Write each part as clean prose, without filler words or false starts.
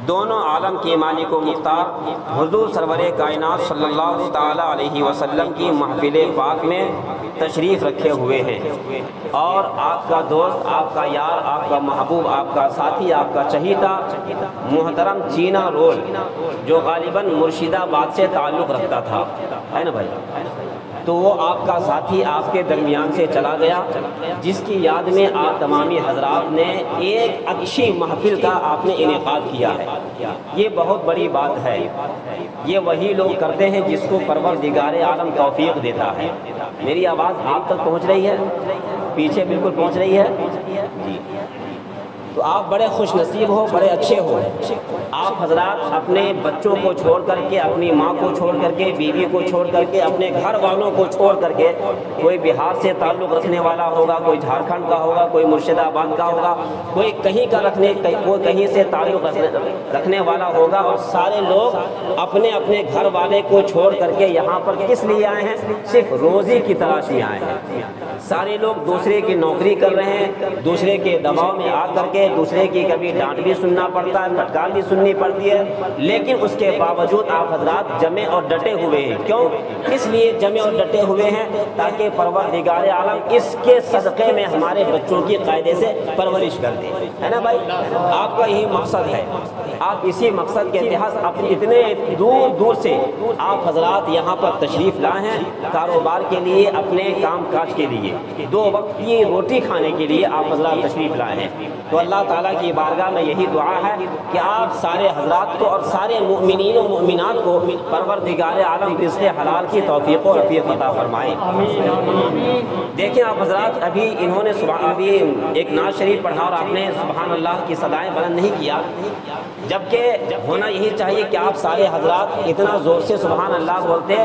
دونوں عالم کے مالک و مختار حضور سرور کائنات صلی اللہ تعالی علیہ وسلم کی محفل پاک میں تشریف رکھے ہوئے ہیں، اور آپ کا دوست، آپ کا یار، آپ کا محبوب، آپ کا ساتھی، آپ کا چہیتا محترم چینا رول، جو غالباً مرشد آباد سے تعلق رکھتا تھا، ہے نا بھائی، تو وہ آپ کا ساتھی آپ کے درمیان سے چلا گیا، جس کی یاد میں آپ تمامی حضرات نے ایک اچھی محفل کا آپ نے انعقاد کیا ہے۔ یہ بہت بڑی بات ہے، یہ وہی لوگ کرتے ہیں جس کو پروردگار عالم توفیق دیتا ہے۔ میری آواز آپ تک پہنچ رہی ہے؟ پیچھے بالکل پہنچ رہی ہے جی؟ تو آپ بڑے خوش نصیب ہو، بڑے اچھے ہو۔ آپ حضرات اپنے بچوں کو چھوڑ کر کے، اپنی ماں کو چھوڑ کر کے، بیوی کو چھوڑ کر کے، اپنے گھر والوں کو چھوڑ کر کے، کوئی بہار سے تعلق رکھنے والا ہوگا، کوئی جھارکھنڈ کا ہوگا، کوئی مرشد آباد کا ہوگا، کوئی کہیں کا کوئی کہیں سے تعلق رکھنے والا ہوگا، اور سارے لوگ اپنے اپنے گھر والے کو چھوڑ کر کے یہاں پر کس لیے آئے ہیں؟ صرف روزی کی تلاش میں آئے ہیں۔ سارے لوگ دوسرے کی نوکری کر رہے ہیں، دوسرے کے دباؤ میں آ کر کے دوسرے کی کبھی ڈانٹ بھی سننا پڑتا ہے، پھٹکار بھی سننی پڑتی ہے، لیکن اس کے باوجود آپ حضرات جمے اور ڈٹے ہوئے ہیں۔ کیوں؟ اس لیے جمے اور ڈٹے ہوئے ہیں تاکہ پروردگار عالم اس کے صدقے میں ہمارے بچوں کی قاعدے سے پرورش کر دے، ہے نا بھائی؟ آپ کا یہی مقصد ہے، آپ اسی مقصد کے تحت اپنے اتنے دور دور سے آپ حضرات یہاں پر تشریف لائے ہیں، کاروبار کے لیے، اپنے کام کاج کے لیے، 2 وقت کی روٹی کھانے کے لیے آپ حضرات تشریف لائے ہیں۔ تو اللہ تعالیٰ کی بارگاہ میں یہی دعا ہے کہ آپ سارے حضرات کو اور سارے مؤمنین و مؤمنات کو پروردگار عالم رزق حلال کی توفیق و عافیت عطا فرمائے۔ دیکھیں آپ حضرات، ابھی انہوں نے ابھی ایک نعت شریف پڑھا اور آپ نے سبحان اللہ کی صدائیں بلند نہیں کیا، جبکہ ہونا یہی چاہیے کہ آپ سارے حضرات اتنا زور سے سبحان اللہ بولتے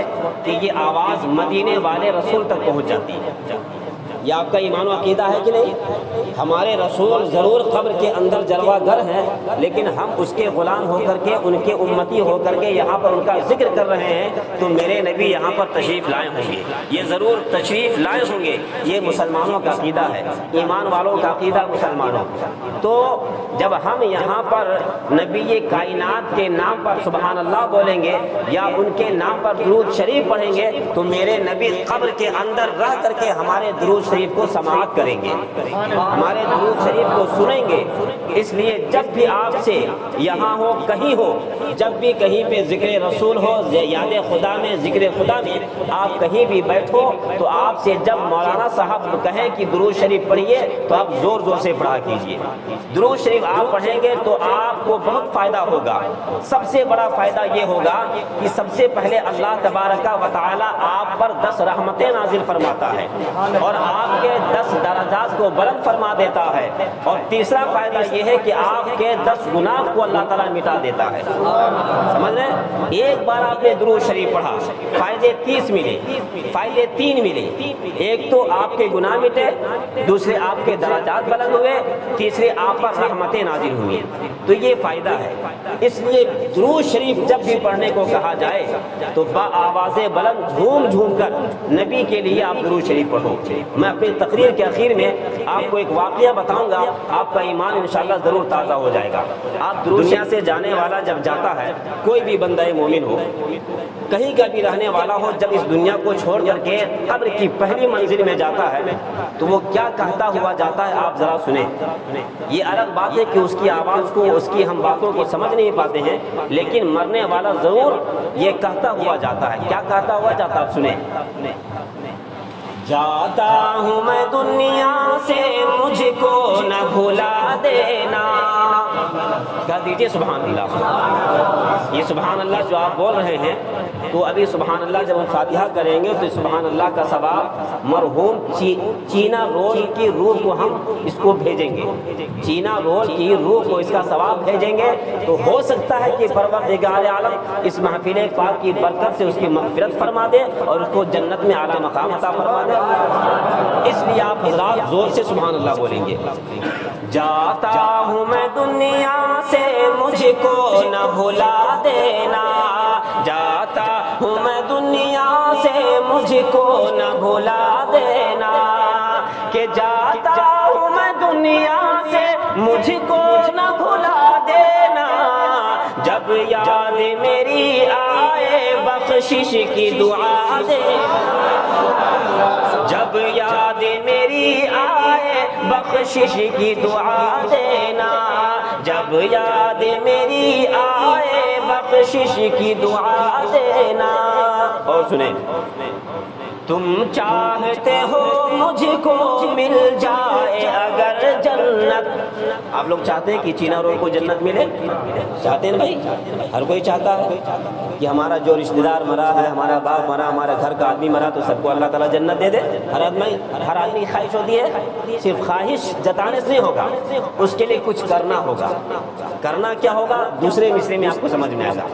کہ یہ آواز مدینے والے رسول تک پہنچ جاتی ہے۔ یہ آپ کا ایمان و عقیدہ ہے کہ نہیں؟ ہمارے رسول ضرور قبر کے اندر جلوہ گر ہیں، لیکن ہم اس کے غلام ہو کر کے، ان کے امتی ہو کر کے یہاں پر ان کا ذکر کر رہے ہیں، تو میرے نبی یہاں پر تشریف لائے ہوں گے، یہ ضرور تشریف لائے ہوں گے۔ یہ مسلمانوں کا عقیدہ ہے، ایمان والوں کا عقیدہ مسلمانوں۔ تو جب ہم یہاں پر نبی کائنات کے نام پر سبحان اللہ بولیں گے یا ان کے نام پر درود شریف پڑھیں گے، تو میرے نبی قبر کے اندر رہ کر کے ہمارے درود شریف کو سماعت کریں گے، ہمارے درود شریف کو سنیں گے۔ اس لیے جب بھی آپ سے یہاں ہو، کہیں ہو، جب بھی کہیں پہ ذکر رسول ہو، یاد خدا میں، ذکر خدا میں آپ کہیں بھی بیٹھو، تو آپ سے جب مولانا صاحب کہیں کہ درود شریف پڑھیے تو آپ زور زور سے پڑھا کیجئے۔ درود شریف آپ پڑھیں گے تو آپ کو بہت فائدہ ہوگا۔ سب سے بڑا فائدہ یہ ہوگا کہ سب سے پہلے اللہ تبارک و تعالی آپ پر 10 رحمتیں نازل فرماتا ہے، اور آپ کے 10 درجات کو بلند فرما دیتا ہے، اور تیسرا فائدہ یہ ہے کہ آپ کے 10 گناہ کو اللہ تعالیٰ مٹا دیتا ہے۔ سمجھ رہے ہیں؟ ایک بار آپ نے درود شریف پڑھا، فائدے 30 ملے، فائدے 3 ملے۔ ایک تو آپ کے گناہ مٹے، دوسرے آپ کے درجات بلند ہوئے، تیسرے آپ پر رحمتیں نازل ہوئی۔ تو یہ فائدہ ہے۔ اس لیے درود شریف جب بھی پڑھنے کو کہا جائے تو با آواز بلند جھوم جھوم کر نبی کے لیے آپ درود شریف پڑھو۔ میں اپنی تقریر کے اخیر میں آپ کو ایک واقعہ بتاؤں گا، آپ کا ایمان انشاءاللہ ضرور تازہ ہو جائے گا۔ آپ دنیا سے جانے والا جب جاتا ہے، کوئی بھی بندہ مومن ہو، کہیں کا بھی رہنے والا ہو، جب اس دنیا کو چھوڑ کر کے قبر کی پہلی منزل میں جاتا ہے تو وہ کیا کہتا ہوا جاتا ہے، آپ ذرا سنیں۔ یہ الگ بات ہے کہ اس کی آواز کو، اس کی ہم باتوں کو سمجھ نہیں پاتے ہیں، لیکن مرنے والا ضرور یہ کہتا ہوا جاتا ہے۔ کیا کہتا ہوا جاتا ہے، آپ سنیں۔ جاتا ہوں میں دنیا سے، مجھ کو نہ بھلا دینا۔ کہہ دیجئے سبحان اللہ۔ یہ سبحان اللہ جو آپ بول رہے ہیں، تو ابھی سبحان اللہ جب ہم فاتحہ کریں گے تو سبحان اللہ کا ثواب مرحوم چینا رول کی روح کو ہم اس کو بھیجیں گے، چینا رول کی روح کو اس کا ثواب بھیجیں گے۔ تو ہو سکتا ہے کہ پروردگار عالم اس محفل پاک کی برکت سے اس کی مغفرت فرما دے اور اس کو جنت میں اعلیٰ مقام عطا فرما دے۔ اس لیے آپ حضرات زور سے سبحان اللہ بولیں گے۔ جاتا ہوں میں دنیا سے، مجھ کو نہ بھلا دینا۔ جاتا ہوں میں دنیا سے، مجھ کو نہ بھلا دینا۔ کہ جاتا ہوں میں دنیا سے، مجھ کو نہ بھلا دینا۔ یاد میری آئے بخشش کی دعا دینا، جب یاد میری آئے بخشش کی دعا دینا، جب یاد میری آئے بخشش کی دعا دینا۔ اور سنیں، تم چاہتے ہو مجھ کو مل جائے اگر جنت، آپ لوگ چاہتے ہیں کہ چینا رول کو جنت ملے؟ چاہتے ہیں بھائی؟ ہر کوئی چاہتا ہے کہ ہمارا جو رشتہ دار مرا ہے، ہمارا باپ مرا، ہمارا گھر کا آدمی مرا، تو سب کو اللہ تعالیٰ جنت دے دے۔ ہر آدمی کی خواہش ہوتی ہے، صرف خواہش جتانے سے نہیں ہوگا، اس کے لیے کچھ کرنا ہوگا۔ کرنا کیا ہوگا؟ دوسرے مصرے میں آپ کو سمجھ میں آئے گا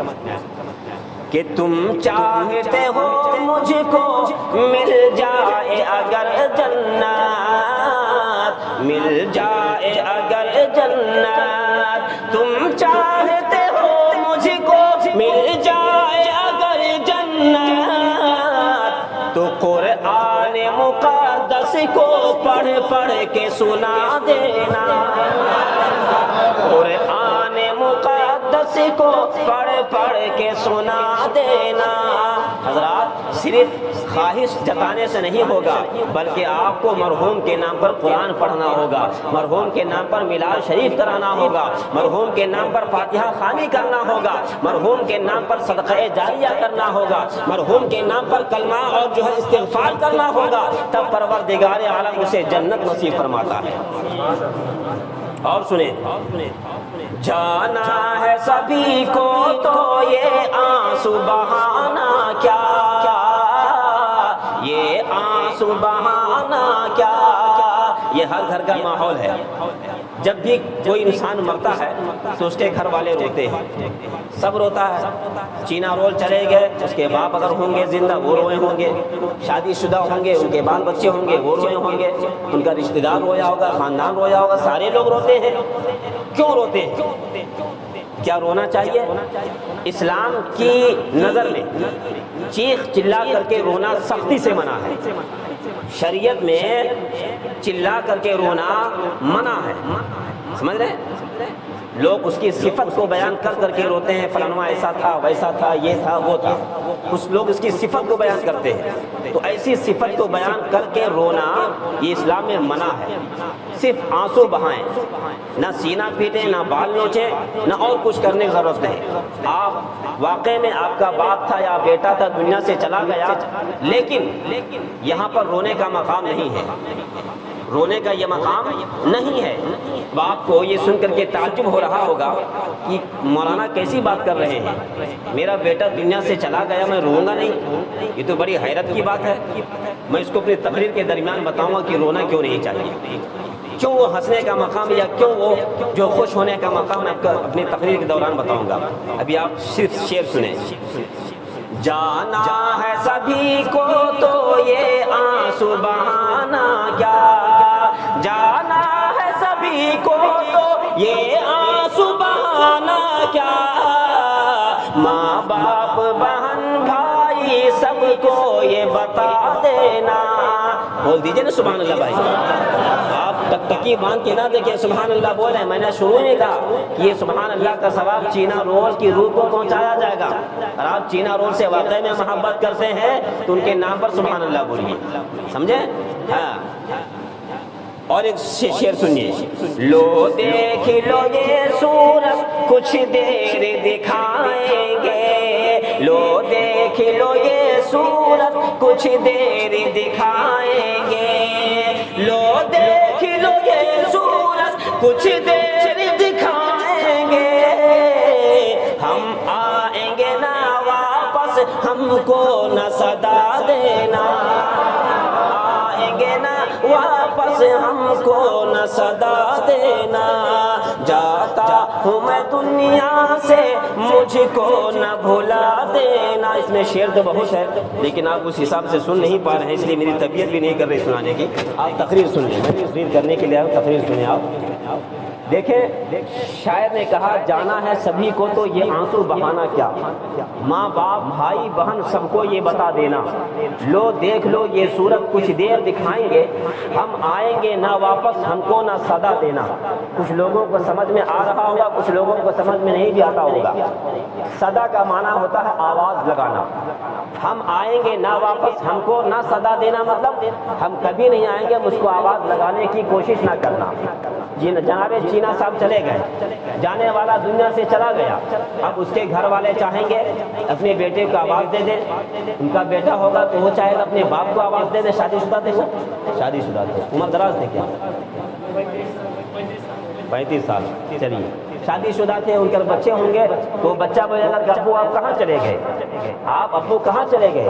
کہ تم چاہتے ہو مجھ کو مل جائے اگر جنت، مل جائے اگر جنت، تم چاہتے ہو مجھ کو مل جائے اگر جنت، تو قرآن مقدس کو پڑھ پڑھ کے سنا دینا، قرآن مقدس کو پڑھ پڑھ کے سنا دینا۔ حضرات، صرف خواہش جتانے سے نہیں ہوگا، بلکہ آپ کو مرحوم کے نام پر قرآن پڑھنا ہوگا، مرحوم کے نام پر میلاد شریف کرانا ہوگا، مرحوم کے نام پر فاتحہ خوانی کرنا ہوگا، مرحوم کے نام پر صدقہ جاریہ کرنا ہوگا، مرحوم کے نام پر کلمہ اور جو ہے استغفار کرنا ہوگا، تب پروردگار عالم اسے جنت نصیب فرماتا ہے۔ اور سنیں، جانا ہے سبھی کو تو یہ آنسو بہانا کیا، یہ آنسو بہانا کیا۔ یہ ہر گھر کا ماحول ہے، جب بھی کوئی انسان مرتا ہے تو اس کے گھر والے روتے ہیں، سب روتا ہے۔ چینا رول چلے گئے، اس کے باپ اگر ہوں گے زندہ وہ روئے ہوں گے، شادی شدہ ہوں گے، ان کے بال بچے ہوں گے وہ روئے ہوں گے، ان کا رشتہ دار رویا ہوگا، خاندان رویا ہوگا، سارے لوگ روتے ہیں۔ کیوں روتے ہیں؟ کیا رونا چاہیے؟ اسلام کی نظر میں چیخ چلا کر کے رونا سختی سے منع ہے، شریعت میں چلا کر کے رونا منع ہے، سمجھ رہے ہیں؟ لوگ اس کی صفت کو بیان کر کر کے روتے ہیں، فلانواں ایسا تھا، ویسا تھا، یہ تھا، وہ تھا، کچھ لوگ اس کی صفت کو بیان کرتے ہیں، تو ایسی صفت کو بیان کر کے رونا یہ اسلام میں منع ہے۔ صرف آنسو بہائیں، نہ سینہ پیٹیں، نہ بال نوچیں، نہ اور کچھ کرنے کی ضرورت نہیں۔ آپ واقع میں آپ کا باپ تھا یا بیٹا تھا، دنیا سے چلا گیا، لیکن یہاں پر رونے کا مقام نہیں ہے، رونے کا یہ مقام نہیں ہے۔ باپ کو یہ سن کر کے تعجب ہو رہا ہوگا کہ مولانا کیسی بات کر رہے ہیں، میرا بیٹا دنیا سے چلا گیا، میں روؤں گا نہیں؟ یہ تو بڑی حیرت کی بات ہے۔ میں اس کو اپنی تقریر کے درمیان بتاؤں گا کہ رونا کیوں نہیں چاہیے، کیوں وہ ہنسنے کا مقام یا کیوں وہ جو خوش ہونے کا مقام میں اپنی تقریر کے دوران بتاؤں گا۔ ابھی آپ صرف شعر سنیں۔ جانا ہے سبھی کو تو یہ آنسو بہانا کیا، جانا ہے سبھی کو تو یہ آنسو بہانا کیا، ماں باپ بہن بھائی سب کو یہ بتا دینا۔ بول دیجئے نا سبحان اللہ بھائی، آپ ٹکٹکی باندھ کے نہ دیکھیں، سبحان اللہ بولیں۔ میں نے شروع میں کہا کہ یہ سبحان اللہ کا ثواب چینا رول کی روح کو پہنچایا جائے گا، اور آپ چینا رول سے واقعی میں محبت کرتے ہیں تو ان کے نام پر سبحان اللہ بولیے، سمجھے؟ ہاں، اور ایک شعر سنیے۔ لو دیکھ لو یہ سورج کچھ دیر دکھائیں گے، لو دیکھ لو یہ سورج کچھ دیر دکھائیں گے، لو دیکھ لو یہ سورج کچھ دیر دکھائیں گے، ہم آئیں گے نا واپس ہم کو نہ صدا دینا، آئیں گے نا واپس ہم کو نہ صدا دینا، جاتا ہوں میں دنیا سے مجھ کو نہ بھلا دینا۔ اس میں شعر تو بہت ہے لیکن آپ اس حساب سے سن نہیں پا رہے ہیں، اس لیے میری طبیعت بھی نہیں کر رہی سنانے کی۔ آپ تقریر سن لیں، میں تقریر کرنے کے لیے تقریر سنیں آپ۔ دیکھیں شاعر نے کہا جانا ہے سبھی کو تو یہ آنسو بہانا کیا، ماں باپ بھائی بہن سب کو یہ بتا دینا، لو دیکھ لو یہ صورت کچھ دیر دکھائیں گے، ہم آئیں گے نہ واپس ہم کو نہ صدا دینا۔ کچھ لوگوں کو سمجھ میں آ رہا ہوگا، کچھ لوگوں کو سمجھ میں نہیں بھی آتا ہوگا۔ صدا کا معنی ہوتا ہے آواز لگانا۔ ہم آئیں گے نہ واپس ہم کو نہ صدا دینا، مطلب ہم کبھی نہیں آئیں گے، مجھ کو آواز لگانے کی کوشش نہ کرنا۔ جناب چینا صاحب چلے گئے، جانے والا دنیا سے چلا گیا، اب اس کے گھر والے چاہیں گے اپنے بیٹے کو آواز دے دیں، ان کا بیٹا ہوگا تو وہ چاہے گا اپنے باپ کو آواز دے دے۔ شادی شدہ تھے وہ، شادی شدہ تھے، عمر دراز تھے کیا؟ 35 سال، چلیے شادی شدہ تھے، ان کے بچے ہوں گے تو بچہ بولے گا کہ ابو آپ کہاں چلے گئے، آپ ابو کہاں چلے گئے،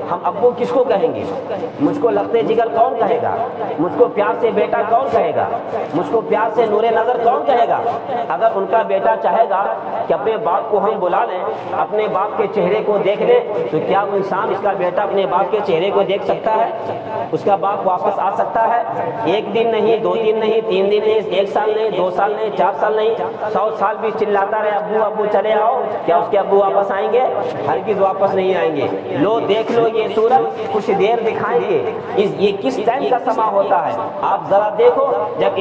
ہم ابو کس کو کہیں گے، مجھ کو لخت جگر کون کہے گا، مجھ کو پیار سے بیٹا کون کہے گا، مجھ کو پیار سے نور نظر کون کہے گا۔ اگر ان کا بیٹا چاہے گا کہ اپنے باپ کو ہم بلا لیں، اپنے باپ کے چہرے کو دیکھ لیں، تو کیا وہ انسان اس کا بیٹا اپنے باپ کے چہرے کو دیکھ سکتا ہے؟ اس کا باپ واپس آ سکتا ہے؟ ایک دن نہیں، 2 دن نہیں، 3 دن نہیں، 1 سال نہیں، 2 سال نہیں، 4 سال نہیں، 100 سال بھی چلاتا رہے ابو ابو چلے آؤ، کیا اس کے ابو واپس آئیں گے؟ ہرگز واپس نہیں آئیں گے۔ لو دیکھ لو یہ صورت کچھ دیر دکھائیں گے، یہ کس ٹائم کا سما ہوتا ہے؟ آپ ذرا دیکھو جب